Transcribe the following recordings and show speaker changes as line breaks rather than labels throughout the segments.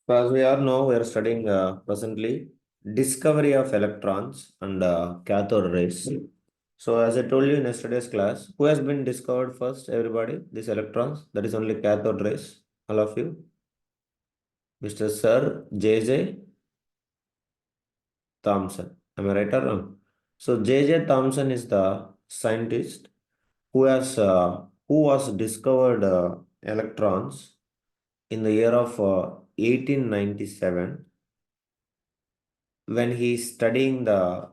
So as we all know, we are studying presently discovery of electrons and cathode rays. So as I told you in yesterday's class, who has been discovered first? Everybody, these electrons. That is only cathode rays. All of you, Mr. Sir J.J. Thomson. Am I right or wrong? So J.J. Thomson is the scientist who was discovered electrons in the year of 1897 when he is studying the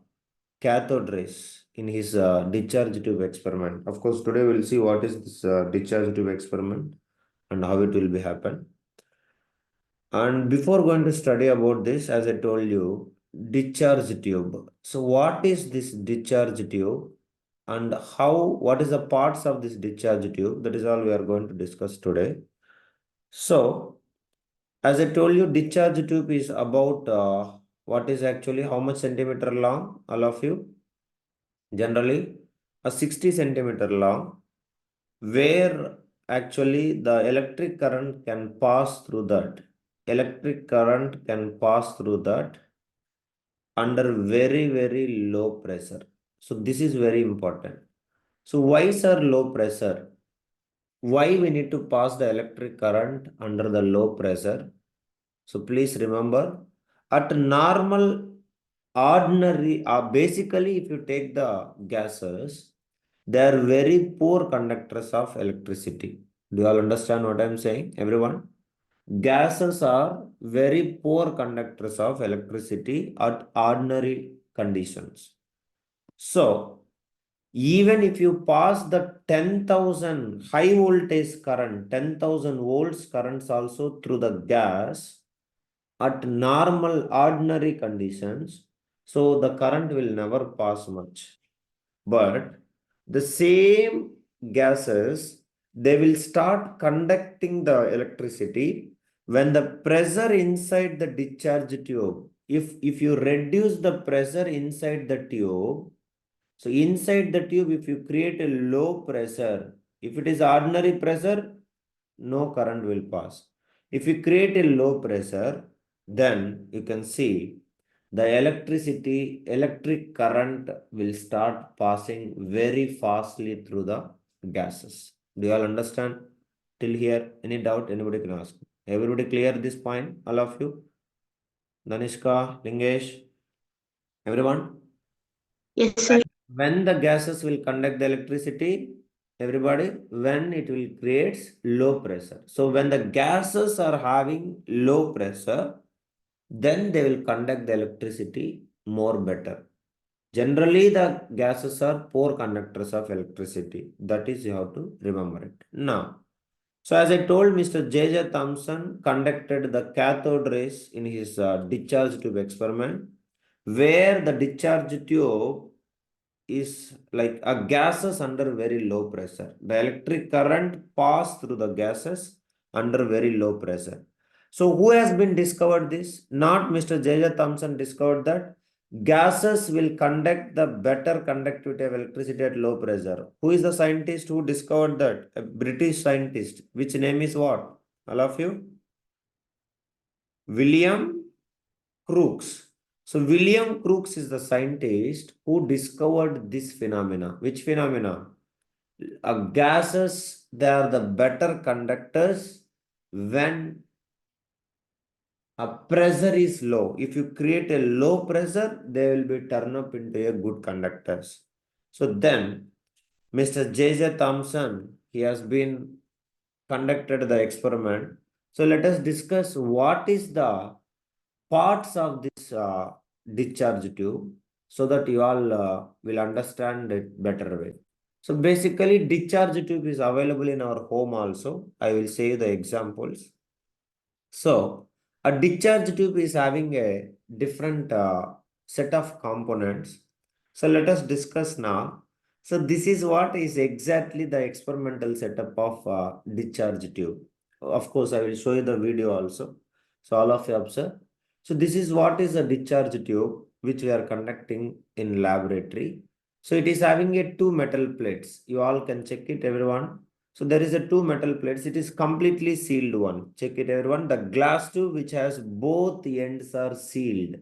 cathode rays in his discharge tube experiment. Of course, today we'll see what is this discharge tube experiment and how it will be happen. And before going to study about this, as I told you, discharge tube. So what is this discharge tube and what is the parts of this discharge tube? That is all we are going to discuss today. So as I told you, discharge tube is about what is actually how much centimeter long, all of you? Generally, a 60 centimeter long, where actually the electric current can pass through that. Electric current can pass through that under very, very low pressure. So this is very important. So why, sir, low pressure? Why we need to pass the electric current under the low pressure? So please remember, at normal, ordinary, basically if you take the gases, they are very poor conductors of electricity. Do you all understand what I am saying, everyone? Gases are very poor conductors of electricity at ordinary conditions. So, even if you pass the 10,000 high voltage current, 10,000 volts currents also through the gas, at normal ordinary conditions, so the current will never pass much. But the same gases, they will start conducting the electricity when the pressure inside the discharge tube, if you reduce the pressure inside the tube, so inside the tube, if you create a low pressure, if it is ordinary pressure, no current will pass. If you create a low pressure, then you can see the electric current will start passing very fastly through the gases. Do you all understand till here? Any doubt? Anybody can ask. Everybody clear this point? All of you? Danishka, Lingesh, everyone?
Yes, sir.
When the gases will conduct the electricity, everybody, when it will create low pressure. So when the gases are having low pressure, then they will conduct the electricity more better. Generally, the gases are poor conductors of electricity. That is, you have to remember it. Now, so as I told, Mr. J.J. Thomson conducted the cathode rays in his discharge tube experiment, where the discharge tube is like a gases under very low pressure. The electric current pass through the gases under very low pressure. So who has been discovered this? Not Mr. J.J. Thomson discovered that. Gases will conduct the better conductivity of electricity at low pressure. Who is the scientist who discovered that? A British scientist. Which name is what? All of you? William Crookes. So William Crookes is the scientist who discovered this phenomena. Which phenomena? Gases, they are the better conductors when a pressure is low. If you create a low pressure, they will be turned up into a good conductors. So then, Mr. J.J. Thomson, he has been conducted the experiment. So let us discuss what is the parts of this discharge tube so that you all will understand it better way. So basically, discharge tube is available in our home also. I will say the examples. So a discharge tube is having a different set of components. So let us discuss now. So this is what is exactly the experimental setup of discharge tube. Of course, I will show you the video also. So all of you observe. So this is what is a discharge tube which we are conducting in laboratory. So it is having a two metal plates. You all can check it, everyone. So there is a two metal plates. It is completely sealed one. Check it everyone. The glass tube which has both ends are sealed.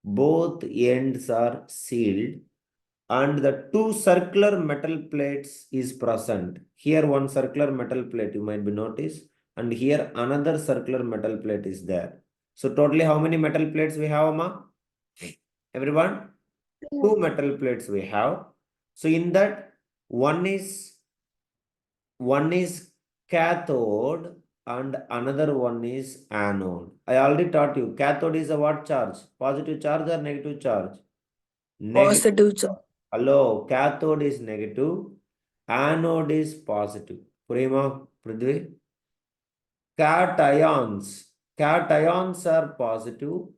Both ends are sealed. And the two circular metal plates is present. Here one circular metal plate you might be noticed. And here another circular metal plate is there. So totally how many metal plates we have, Ma? Everyone? Two metal plates we have. So in that one is cathode and another one is anode. I already taught you cathode is a what charge? Positive charge or negative charge? Negative.
Positive charge.
Hello, cathode is negative, anode is positive. Purima, Prithvi. Cations. Cations are positive,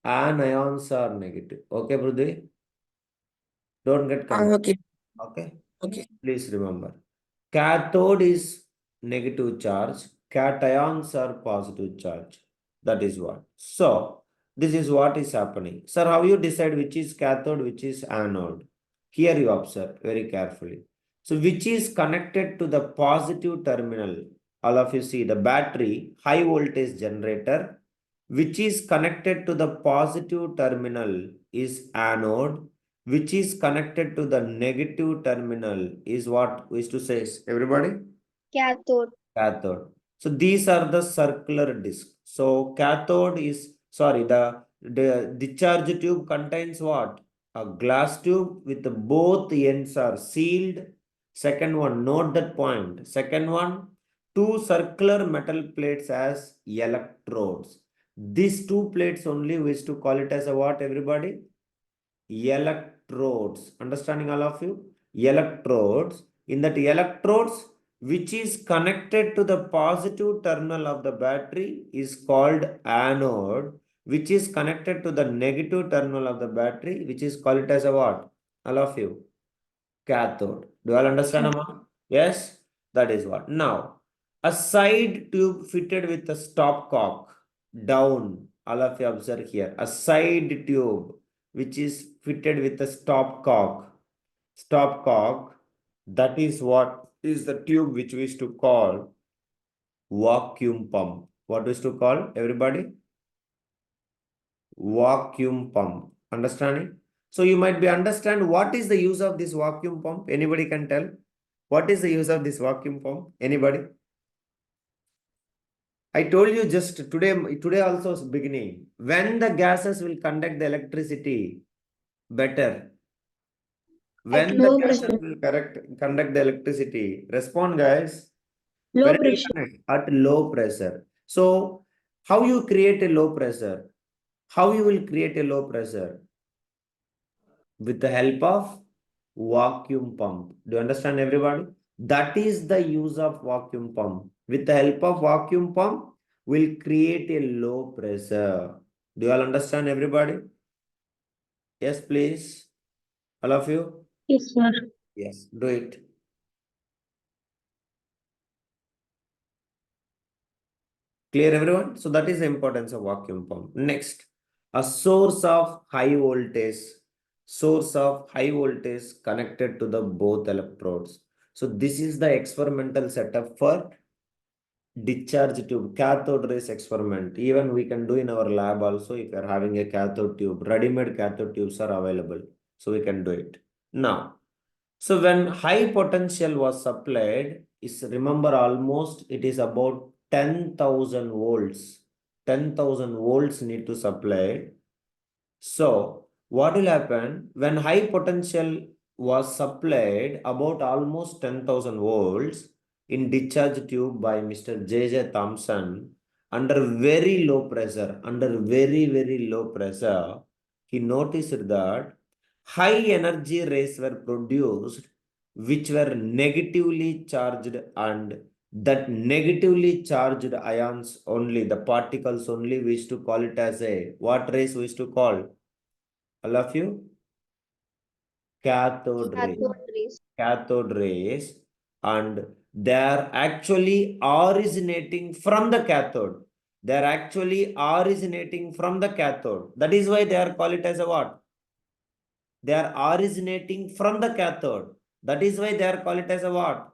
anions are negative. Okay, Prithvi? Don't get confused.
Okay.
Okay.
Okay.
Please remember. Cathode is negative charge, cations are positive charge. That is what. So, this is what is happening. Sir, how you decide which is cathode, which is anode? Here you observe very carefully. So, which is connected to the positive terminal? All of you see the battery, high voltage generator, which is connected to the positive terminal is anode, which is connected to the negative terminal is what we used to say, everybody?
Cathode.
Cathode. So these are the circular disc. So cathode is, sorry, the discharge tube contains what? A glass tube with both ends are sealed. Second one, note that point. Second one, two circular metal plates as electrodes. These two plates only we used to call it as a what, everybody? Electrodes. Understanding all of you? Electrodes. In that electrodes, which is connected to the positive terminal of the battery is called anode, which is connected to the negative terminal of the battery, which is called it as a what? All of you? Cathode. Do you all understand, Amma? Yes? That is what. Now, a side tube fitted with a stopcock down. All of you observe here. A side tube which is fitted with a stopcock. Stopcock. That is what is the tube which we used to call vacuum pump. What we used to call, everybody? Vacuum pump. Understanding? So you might be understand what is the use of this vacuum pump. Anybody can tell? What is the use of this vacuum pump? Anybody? I told you just today also is beginning. When the gases will conduct the electricity better.
At
When the
low
gases
pressure.
will conduct the electricity. Respond, guys.
Low
When it will
pressure.
connect at low pressure. So how you create a low pressure? How you will create a low pressure? With the help of vacuum pump. Do you understand, everybody? That is the use of vacuum pump. With the help of vacuum pump, we'll create a low pressure. Do you all understand, everybody? Yes, please. All of you?
Yes, sir.
Yes, do it. Clear, everyone? So that is the importance of vacuum pump. Next, a source of high voltage. Source of high voltage connected to the both electrodes. So this is the experimental setup for discharge tube, cathode rays experiment. Even we can do in our lab also if you are having a cathode tube. Ready-made cathode tubes are available. So we can do it. Now, so when high potential was supplied, is remember almost it is about 10,000 volts. 10,000 volts need to supply. So what will happen when high potential was supplied about almost 10,000 volts in discharge tube by Mr. J.J. Thomson under very low pressure, very low pressure, he noticed that high energy rays were produced which were negatively charged, and that negatively charged ions only, the particles only, we used to call it as a, what rays we used to call? All of you? Cathode rays.
Cathode rays.
Cathode rays. And they are actually originating from the cathode. They are actually originating from the cathode. That is why they are called it as a what? They are originating from the cathode. That is why they are called it as a what?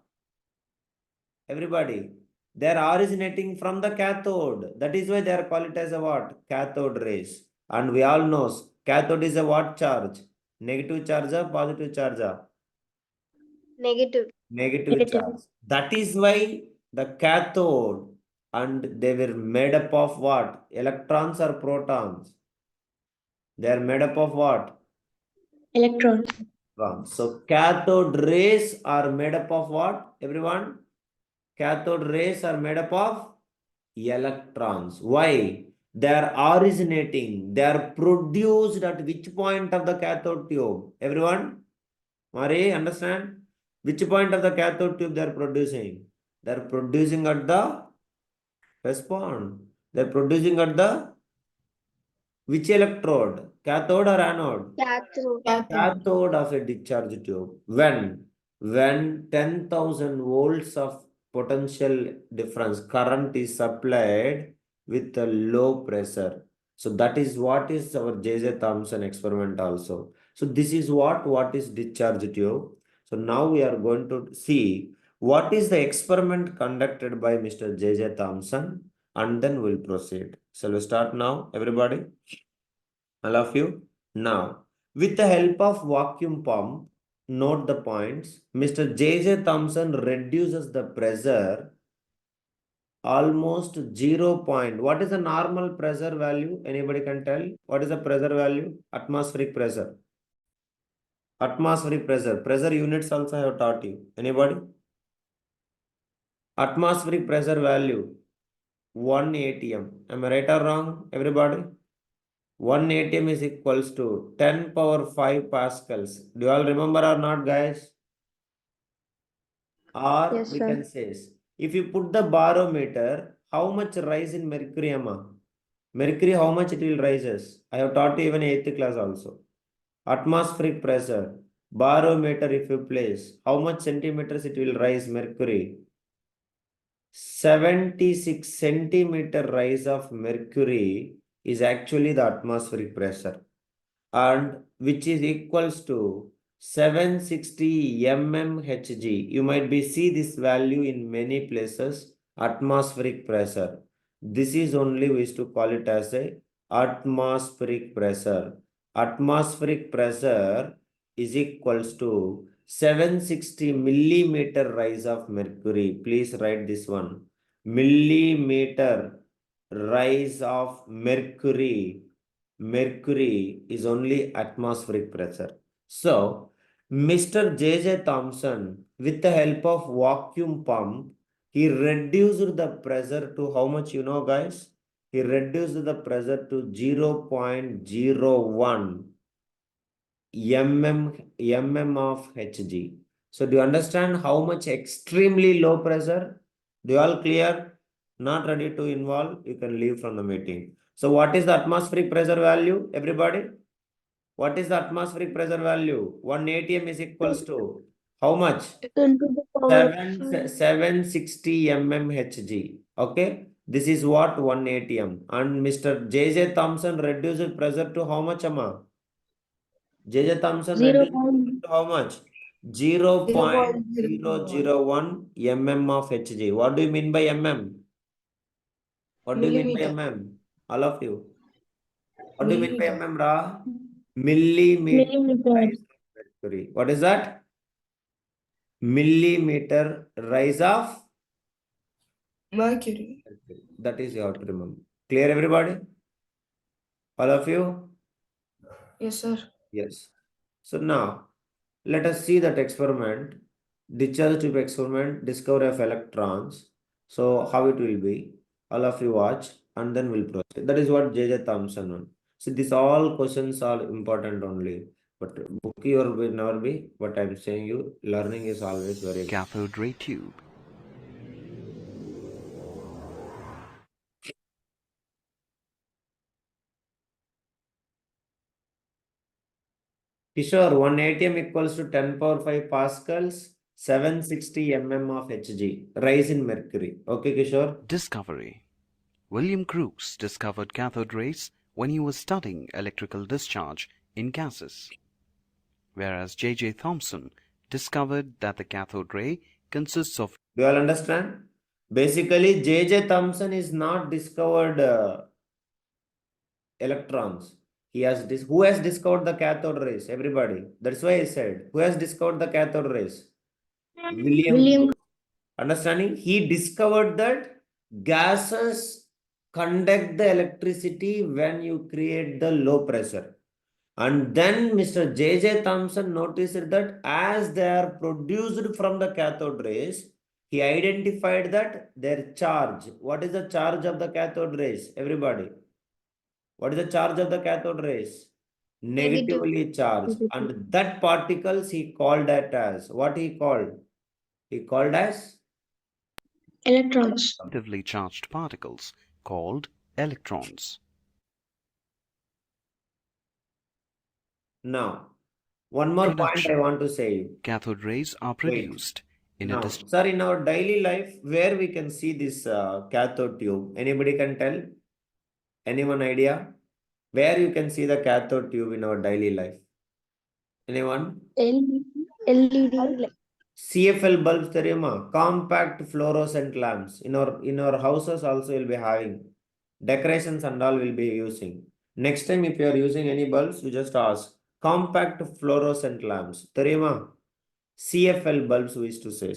Everybody. They are originating from the cathode. That is why they are called it as a what? Cathode rays. And we all know cathode is a what charge? Negative charge or positive charge?
Negative.
Negative charge. That is why the cathode, and they were made up of what? Electrons or protons? They are made up of what?
Electrons.
So cathode rays are made up of what? Everyone? Cathode rays are made up of electrons. Why? They are originating. They are produced at which point of the cathode tube? Everyone? Mari, understand? Which point of the cathode tube they are producing? They are producing at the respond. They are producing at the which electrode? Cathode or anode?
Cathode.
Cathode of a discharge tube. When 10,000 volts of potential difference current is supplied with a low pressure. So that is what is our J.J. Thomson experiment also. So this is what is discharge tube. So now we are going to see what is the experiment conducted by Mr. J.J. Thomson, and then we'll proceed. Shall we start now, everybody? All of you. Now, with the help of vacuum pump, note the points. Mr. J.J. Thomson reduces the pressure almost 0 point. What is the normal pressure value? Anybody can tell? What is the pressure value? Atmospheric pressure. Atmospheric pressure. Pressure units also I have taught you. Anybody? Atmospheric pressure value 1 atm. Am I right or wrong? Everybody? 1 atm is equals to 10 power 5 pascals. Do you all remember or not, guys? Or
Yes,
we
sir.
can say, if you put the barometer, how much rise in mercury, Amma? Mercury, how much it will rises? I have taught you even 8th class also. Atmospheric pressure, barometer if you place, how much centimeters it will rise mercury? 76 centimeter rise of mercury is actually the atmospheric pressure, and which is equals to 760 mmHg. You might be see this value in many places, atmospheric pressure. This is only we used to call it as a atmospheric pressure. Atmospheric pressure is equals to 760 millimeter rise of mercury. Please write this one. Millimeter rise of mercury. Mercury is only atmospheric pressure. So, Mr. J.J. Thomson, with the help of vacuum pump, he reduced the pressure to how much, you know, guys? He reduced the pressure to 0.01 mm of Hg. So, do you understand how much extremely low pressure? Do you all clear? Not ready to involve? You can leave from the meeting. So what is the atmospheric pressure value, everybody? What is the atmospheric pressure value? 1 atm is equals to how much?
10 to the power
760 mmHg. Okay, this is what 1 atm. And Mr. J.J. Thomson reduced pressure to how much, Amma? J.J. Thomson
0.
reduced pressure to how much? 0.001 mm of Hg. What do you mean by mm? What do you mean by mm? All of you. What do you mean by mm, Ra? Millimeter
Millimeter.
rise of mercury. What is that? Millimeter rise of
Mercury.
mercury. That is you have to remember. Clear, everybody? All of you?
Yes, sir.
Yes. So now, let us see that experiment. Discharge tube experiment, discovery of electrons. So how it will be? All of you watch and then we'll proceed. That is what J.J. Thomson won. See, these all questions are important only. But book your will never be. But I'm saying you, learning is always very important.
Cathode ray tube.
Kishore, 1 atm equals to 10 power 5 pascals, 760 mm of Hg. Rise in mercury. Okay, Kishore?
Discovery. William Crookes discovered cathode rays when he was studying electrical discharge in gases, whereas J.J. Thomson discovered that the cathode ray consists of
Do you all understand? Basically, J.J. Thomson is not discovered electrons. Who has discovered the cathode rays? Everybody. That's why I said, who has discovered the cathode rays? William.
William.
Understanding? He discovered that gases conduct the electricity when you create the low pressure. And then Mr. J.J. Thomson noticed that as they are produced from the cathode rays, he identified that their charge. What is the charge of the cathode rays? Everybody. What is the charge of the cathode rays?
Negative.
Negatively charged. And that particles he called that as, what he called? He called as
Electrons.
Negatively charged particles called electrons.
now. One more point I
Production.
want to say.
Cathode rays are
Wait.
produced in a
Now, sir, in our daily life, where we can see this cathode tube? Anybody can tell? Anyone idea? Where you can see the cathode tube in our daily life? Anyone?
LED.
CFL bulbs தெரியுமா? Compact fluorescent lamps. In our houses also will be having. Decorations and all will be using. Next time if you are using any bulbs, you just ask. Compact fluorescent lamps. தெரியுமா? CFL bulbs we used to say.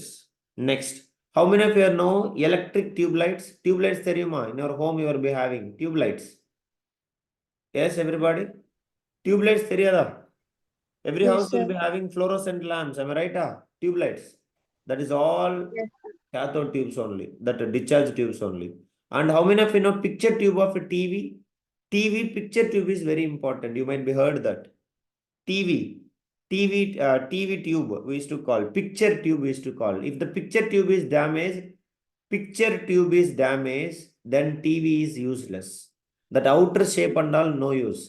Next. How many of you know electric tube lights? Tube lights தெரியுமா? In your home you will be having tube lights. Yes, everybody? Tube lights தெரியாதா? Every
Yes,
house will
sir.
be having fluorescent lamps. Am I right? Tube lights. That is all
Yes.
cathode tubes only. That are discharge tubes only. And how many of you know picture tube of a TV? TV picture tube is very important. You might be heard that. TV tube we used to call. Picture tube we used to call. If the picture tube is damaged, then TV is useless. That outer shape and all no use.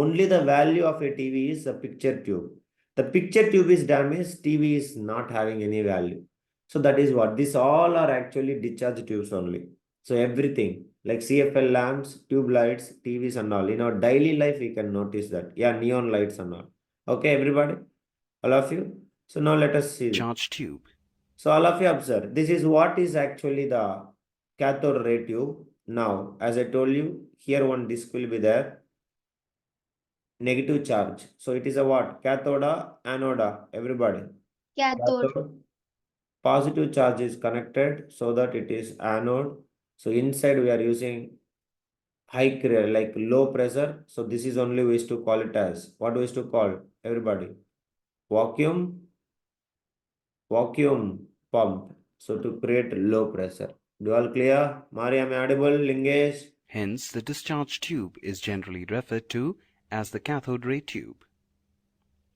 Only the value of a TV is a picture tube. The picture tube is damaged, TV is not having any value. So that is what. These all are actually discharge tubes only. So everything like CFL lamps, tube lights, TVs and all. In our daily life, we can notice that. Yeah, neon lights and all. Okay, everybody? All of you? So now let us see.
charged tube.
So all of you observe, this is what is actually the cathode ray tube. Now, as I told you, here one disc will be there, negative charge. So it is a what? Cathoda, anoda, everybody.
Cathode.
Positive charge is connected so that it is anode. So inside we are using like low pressure. So this is only we used to call it as, what we used to call, everybody? Vacuum pump. So to create low pressure. Do all clear? Mari, am I audible? Lingesh?
Hence, the discharge tube is generally referred to as the cathode ray tube.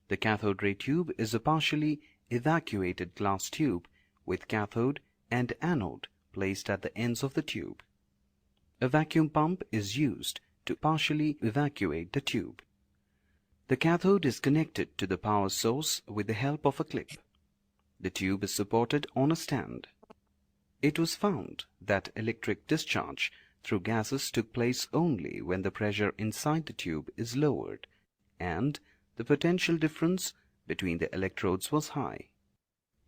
The cathode ray tube is a partially evacuated glass tube with cathode and anode placed at the ends of the tube. A vacuum pump is used to partially evacuate the tube. The cathode is connected to the power source with the help of a clip. The tube is supported on a stand. It was found that electric discharge through gases took place only when the pressure inside the tube is lowered and the potential difference between the electrodes was high.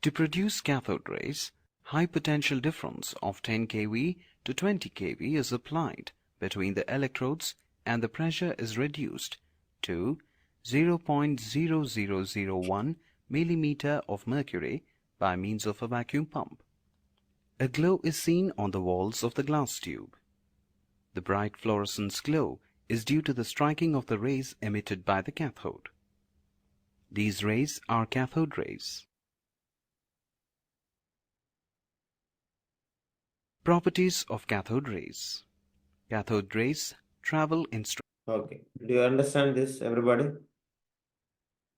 To produce cathode rays, high potential difference of 10 kV to 20 kV is applied between the electrodes and the pressure is reduced to 0.0001 millimeter of mercury by means of a vacuum pump. A glow is seen on the walls of the glass tube. The bright fluorescence glow is due to the striking of the rays emitted by the cathode. These rays are cathode rays. Properties of cathode rays. Cathode rays travel in straight.
Okay. Do you understand this, everybody?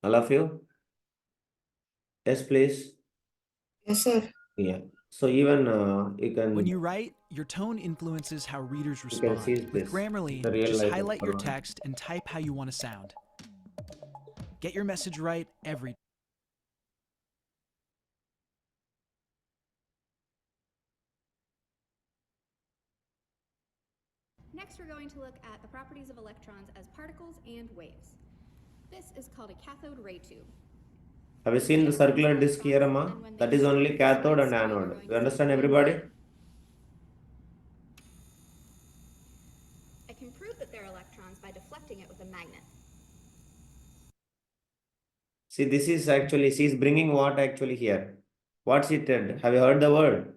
All of you? Yes, please.
Yes, sir.
Yeah. So even you can
When you write, your tone influences how readers
you can
respond.
see
With
this.
Grammarly,
The real
just
life
highlight your
experiment.
text and type how you want to sound. Get your message right every time.
Next, we're going to look at the properties of electrons as particles and waves. This is called a cathode ray tube.
Have you seen the circular disc here, Amma? That is only cathode and anode. You understand, everybody?
I can prove that they're electrons by deflecting it with a magnet.
See, this is actually, she is bringing what actually here? What's it? Have you heard the word?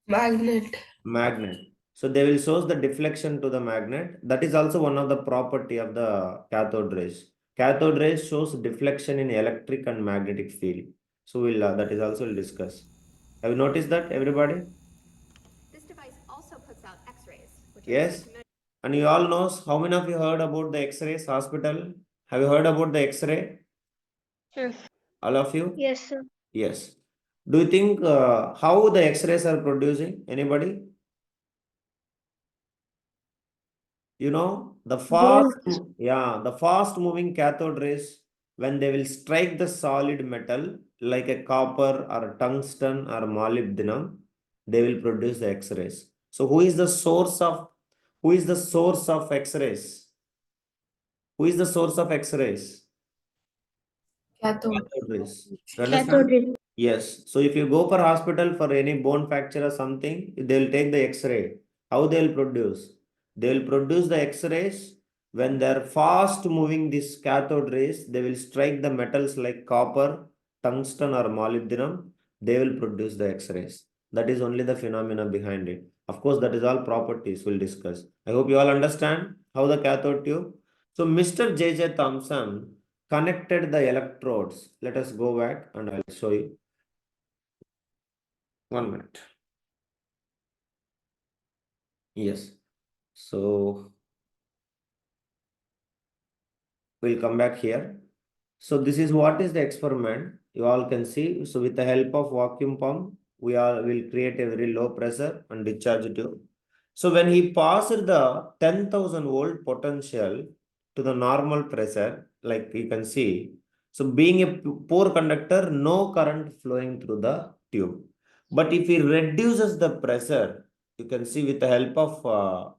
Magnet.
Magnet. So they will source the deflection to the magnet. That is also one of the property of the cathode rays. Cathode rays shows deflection in electric and magnetic field. So we'll that is also we'll discuss. Have you noticed that, everybody?
This device also puts out X-rays, which are
Yes.
used to measure.
And you all knows how many of you heard about the X-rays hospital? Have you heard about the X-ray?
Yes.
All of you?
Yes, sir.
Yes. Do you think how the X-rays are producing? Anybody? You know, the fast moving cathode rays, when they will strike the solid metal like a copper or a tungsten or molybdenum, they will produce the X-rays. So who is the source of X-rays? Who is the source of X-rays?
Cathode.
Cathode rays. You
Cathode
understand?
ray.
Yes. So if you go for hospital for any bone fracture or something, they will take the X-ray. How they will produce? They will produce the X-rays when they are fast moving these cathode rays. They will strike the metals like copper, tungsten, or molybdenum. They will produce the X-rays. That is only the phenomena behind it. Of course, that is all properties we'll discuss. I hope you all understand how the cathode tube. So Mr. J.J. Thomson connected the electrodes. Let us go back and I'll show you. 1 minute. Yes. So we'll come back here. So this is what is the experiment. You all can see. So with the help of vacuum pump, we will create a very low pressure and discharge tube. So when he passed the 10,000 volt potential to the normal pressure, like you can see, so being a poor conductor, no current flowing through the tube. But if he reduces the pressure, you can see with the help of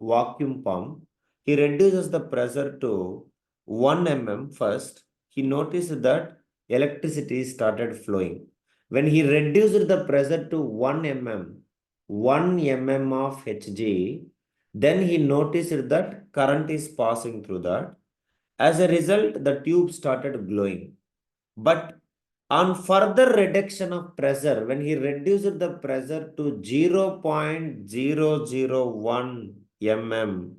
vacuum pump, he reduces the pressure to 1 mm first. He noticed that electricity started flowing. When he reduced the pressure to 1 mm, 1 mm of Hg, then he noticed that current is passing through that. As a result, the tube started glowing. But on further reduction of pressure, when he reduced the pressure to 0.001 mm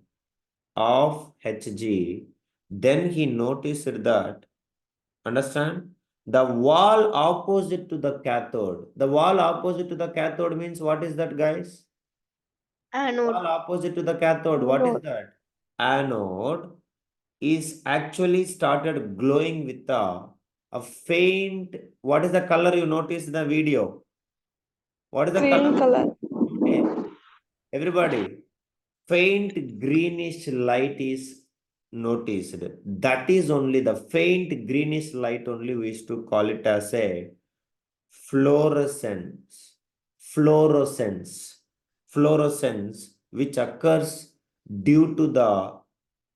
of Hg, then he noticed that, understand, the wall opposite to the cathode. The wall opposite to the cathode means what is that, guys?
Anode.
Wall opposite to the cathode. What is
Anode.
that? Anode is actually started glowing with a faint. What is the color you notice in the video? What is the
Green
color?
color.
Everybody, faint greenish light is noticed. That is only the faint greenish light only we used to call it as a fluorescence. Fluorescence, which occurs due to the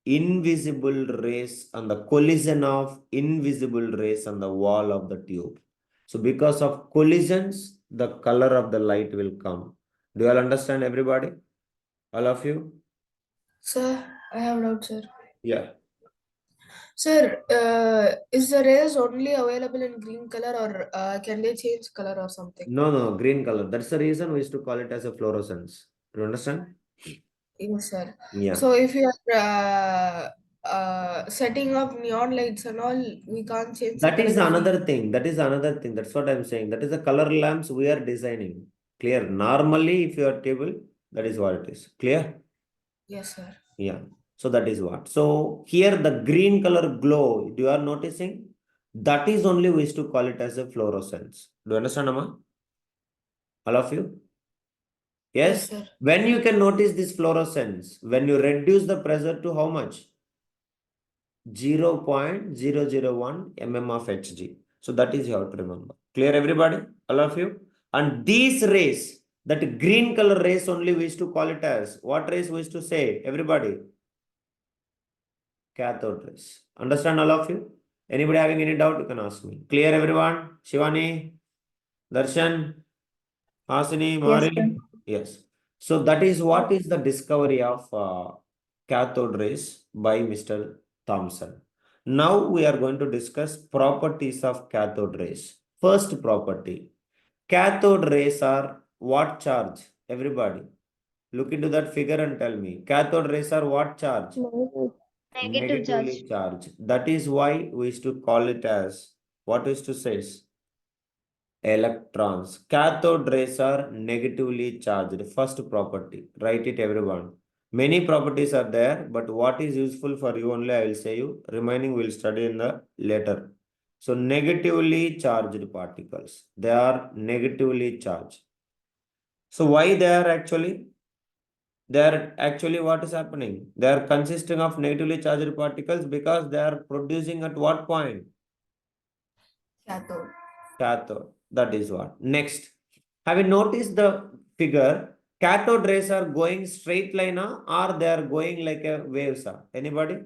invisible rays and the collision of invisible rays on the wall of the tube. So because of collisions, the color of the light will come. Do you all understand, everybody? All of you?
Sir, I have a doubt, sir.
Yeah.
Sir, is the rays only available in green color or can they change color or something?
No, green color. That's the reason we used to call it as a fluorescence. Do you understand?
Yes, sir.
Yeah.
So if you are setting up neon lights and all, we can't change the
That is
color if we...
another thing. That is another thing. That's what I'm saying. That is the color lamps we are designing. Clear? Normally, if you are table, that is what it is. Clear?
Yes, sir.
Yeah. So that is what. So here the green color glow, you are noticing? That is only we used to call it as a fluorescence. Do you understand, Amma? All of you? Yes?
Yes, sir.
When you can notice this fluorescence, when you reduce the pressure to how much? 0.001 mm of Hg. So that is you have to remember. Clear, everybody? All of you? And these rays, that green color rays only we used to call it as, what rays we used to say? Everybody? Cathode rays. Understand, all of you? Anybody having any doubt, you can ask me. Clear, everyone? Shivani, Darshan, Hasini, Mari? Yes. So that is what is the discovery of cathode rays by Mr. Thomson. Now we are going to discuss properties of cathode rays. First property, cathode rays are what charge? Everybody, look into that figure and tell me. Cathode rays are what charge?
Negative charge.
Negatively charged. That is why we used to call it as, what is to say? Electrons. Cathode rays are negatively charged. First property. Write it, everyone. Many properties are there, but what is useful for you only I will say you. Remaining we will study in the later. So negatively charged particles. They are negatively charged. So why they are actually? They are actually what is happening? They are consisting of negatively charged particles because they are producing at what point?
Cathode.
Cathode. That is what. Next. Have you noticed the figure? Cathode rays are going straight line or they are going like a waves? Anybody?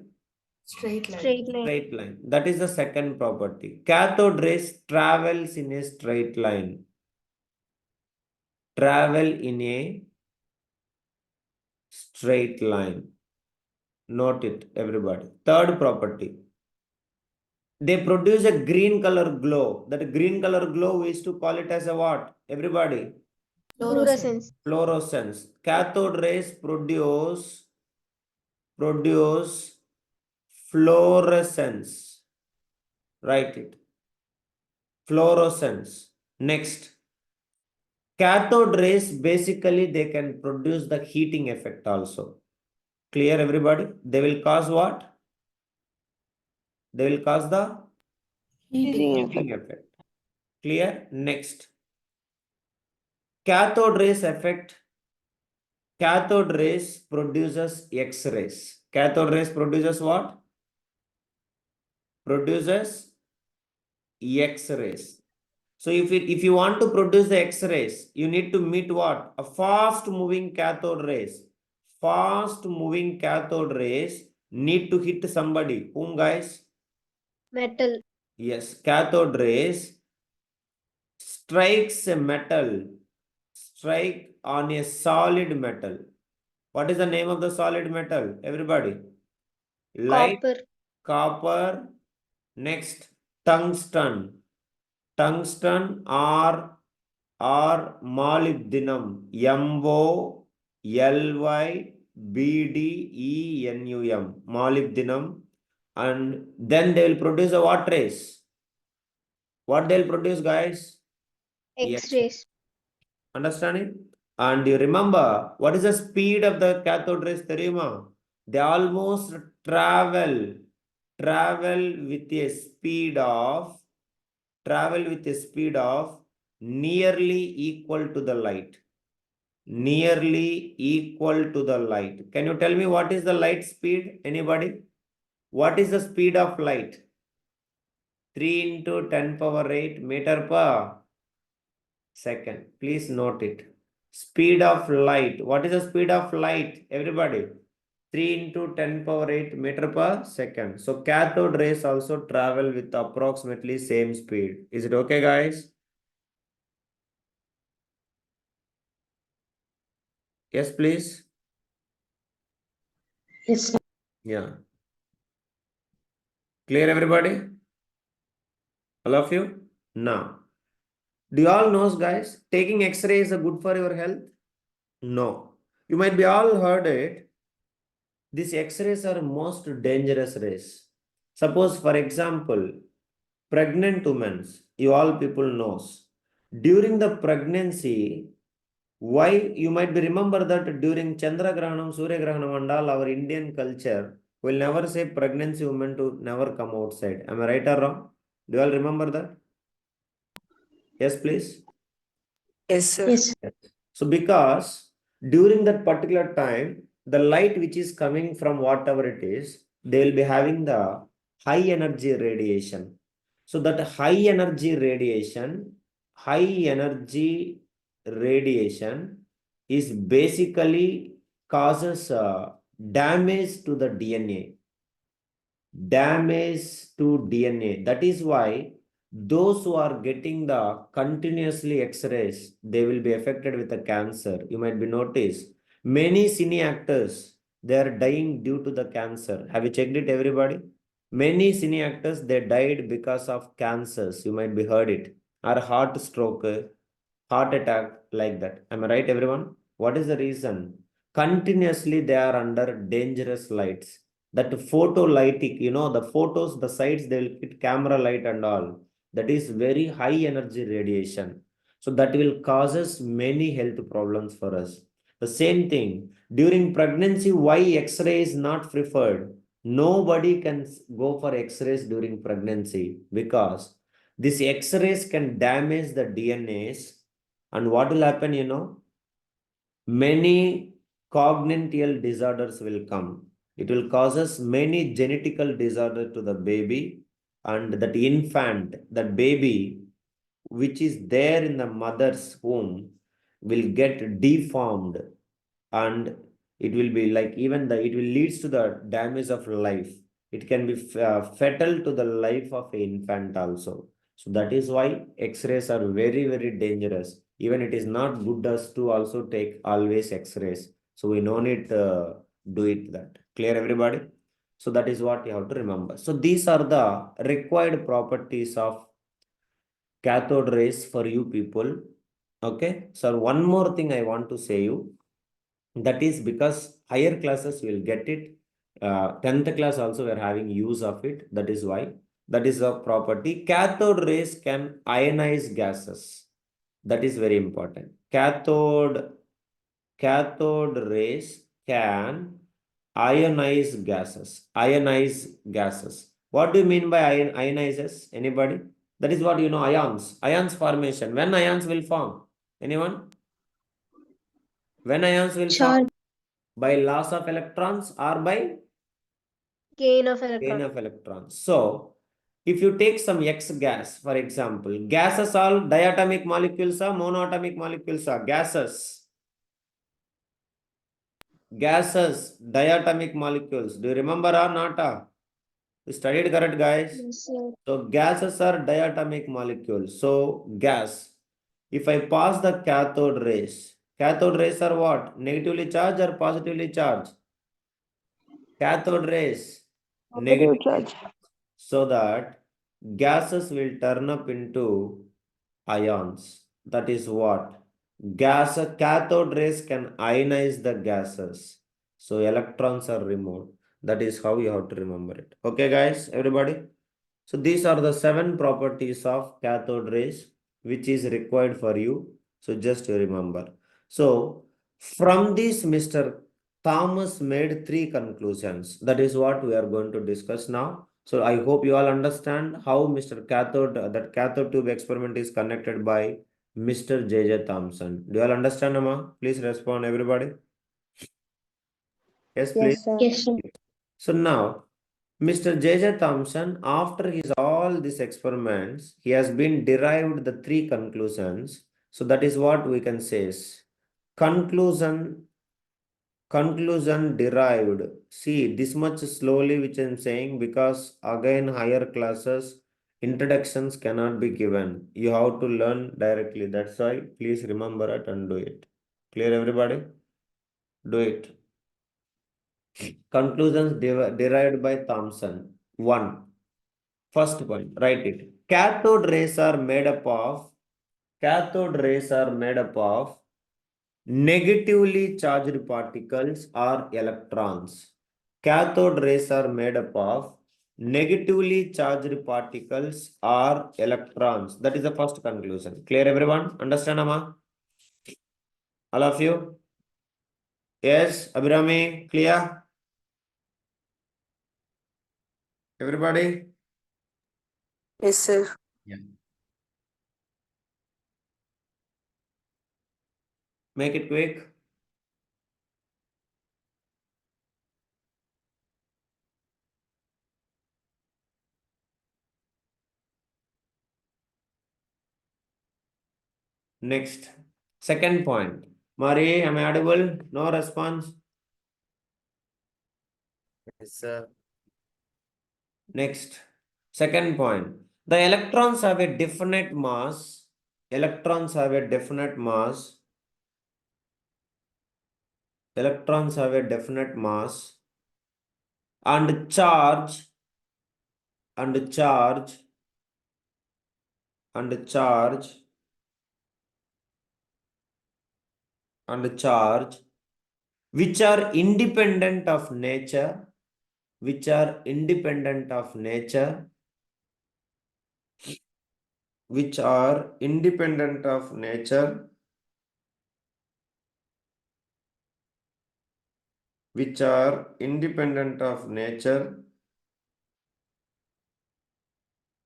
Straight line.
Straight line.
Straight line. That is the second property. Cathode rays travels in a straight line. Travel in a straight line. Note it, everybody. Third property. They produce a green color glow. That green color glow we used to call it as a what? Everybody?
Fluorescence.
Fluorescence. Cathode rays produce fluorescence. Write it. Fluorescence. Next. Cathode rays basically they can produce the heating effect also. Clear, everybody? They will cause what? They will cause the heating effect. Clear? Next. Cathode rays effect. Cathode rays produces X-rays. Cathode rays produces what? Produces X-rays. So if you want to produce the X-rays, you need to meet what? A fast moving cathode rays. Fast moving cathode rays need to hit somebody. Whom, guys?
Metal.
Yes, cathode rays strikes a metal. Strike on a solid metal. What is the name of the solid metal? Everybody. Light,
Copper.
copper. Next, tungsten. Tungsten or molybdenum. molybdenum. Molybdenum. And then they will produce a what rays? What they'll produce, guys?
X-rays.
Understanding? And you remember, what is the speed of the cathode rays, Therima? They almost travel with a speed of nearly equal to the light. Nearly equal to the light. Can you tell me what is the light speed? Anybody? What is the speed of light? 3 into 10 power 8 meter per second. Please note it. Speed of light. What is the speed of light? Everybody. 3 into 10 power 8 meter per second. So cathode rays also travel with approximately same speed. Is it okay, guys? Yes, please.
Yes.
Yeah. Clear, everybody? All of you? Now, do you all know, guys, taking X-ray is good for your health? No. You might be all heard it. These X-rays are most dangerous rays. Suppose, for example, pregnant women, you all people knows. During the pregnancy, why you might be remember that during Chandra Grahanam, Surya Grahanam and all our Indian culture will never say pregnancy women to never come outside. Am I right or wrong? Do you all remember that? Yes, please.
Yes, sir.
Yes. So because during that particular time, the light which is coming from whatever it is, they will be having the high energy radiation. So that high energy radiation is basically causes damage to the DNA. damage to DNA. That is why those who are getting the continuously X-rays, they will be affected with the cancer. You might be noticed. Many cine actors, they are dying due to the cancer. Have you checked it, everybody? Many cine actors, they died because of cancers. You might be heard it. Or heart stroke, heart attack, like that. Am I right, everyone? What is the reason? Continuously, they are under dangerous lights. That photo lighting, the photos, the sites, they will hit camera light and all. That is very high energy radiation. So that will causes many health problems for us. The same thing, during pregnancy, why X-ray is not preferred? Nobody can go for X-rays during pregnancy because these X-rays can damage the DNAs. And what will happen, many congenital disorders will come. It will causes many genetical disorder to the baby, and that infant, that baby, which is there in the mother's womb, will get deformed, and it will be like even the it will leads to the damage of life. It can be fatal to the life of an infant also. So that is why X-rays are very, very dangerous. Even it is not good us to also take always X-rays. So we no need to do it that. Clear, everybody? So that is what you have to remember. So these are the required properties of cathode rays for you people. Okay. So one more thing I want to say you. That is because higher classes will get it. 10th class also we are having use of it. That is why. That is a property. Cathode rays can ionize gases. That is very important. Cathode rays can ionize gases. Ionize gases. What do you mean by ionizes? Anybody? That is what ions. Ions formation. When ions will form? Anyone? When ions will form?
Charge.
By loss of electrons or by
Gain of
gain
electron.
of electrons. So, if you take some X gas, for example, gases are diatomic molecules or monoatomic molecules are gases. Gases, diatomic molecules. Do you remember or not? You studied correct, guys?
Yes, sir.
So, gases are diatomic molecules. So, gas. If I pass the cathode rays are what? Negatively charged or positively charged? Cathode rays.
Positive
Negatively
charge.
charged. So that gases will turn up into ions. That is what? Cathode rays can ionize the gases. So electrons are removed. That is how you have to remember it. Okay, guys, everybody? So these are the 7 properties of cathode rays, which is required for you. So just to remember. So from this, Mr. Thomas made 3 conclusions. That is what we are going to discuss now. So I hope you all understand how Mr. That cathode tube experiment is connected by Mr. J.J. Thomson. Do you all understand, Amma? Please respond, everybody. Yes, please.
Yes, sir.
Yes, sir.
So now, Mr. J.J. Thomson, after his all these experiments, he has been derived the 3 conclusions. So that is what we can say is conclusion derived. See, this much slowly which I am saying because again higher classes introductions cannot be given. You have to learn directly. That's why please remember it and do it. Clear, everybody? Do it. Conclusions derived by Thomson. 1. First point, write it. Cathode rays are made up of negatively charged particles or electrons. Cathode rays are made up of negatively charged particles or electrons. That is the first conclusion. Clear, everyone? Understand, Amma? All of you? Yes, Abhirami, clear? Everybody?
Yes, sir.
Yeah. Make it quick. Next, second point. Mari, am I audible? No response?
Yes, sir.
Next, second point. The electrons have a definite mass. Electrons have a definite mass. Electrons have a definite mass and charge and charge and charge and charge which are independent of nature, which are independent of nature, which are independent of nature, which are independent of nature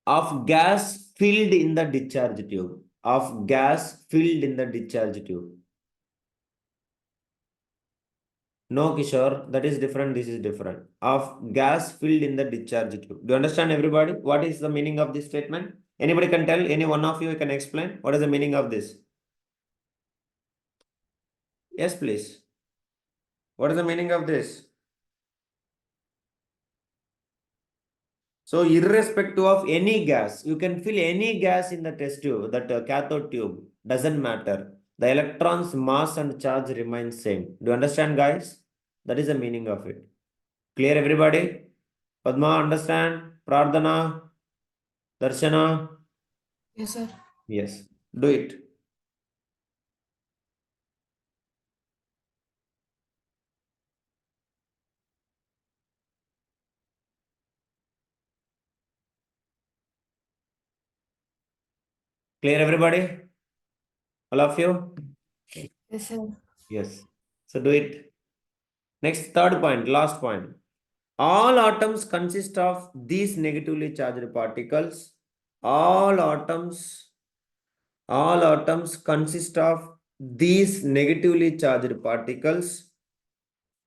of gas filled in the discharge tube, of gas filled in the discharge tube. No, Kishore, that is different. This is different. Of gas filled in the discharge tube. Do you understand, everybody? What is the meaning of this statement? Anybody can tell? Any one of you can explain? What is the meaning of this? Yes, please. What is the meaning of this? So, irrespective of any gas, you can fill any gas in the test tube, that cathode tube. Doesn't matter. The electron's mass and charge remain same. Do you understand, guys? That is the meaning of it. Clear, everybody? Padma, understand? Prardhana? Darshana?
Yes, sir.
Yes. Do it. Clear, everybody? All of you?
Yes, sir.
Yes. So do it. Next, third point, last point. All atoms consist of these negatively charged particles. All atoms consist of these negatively charged particles.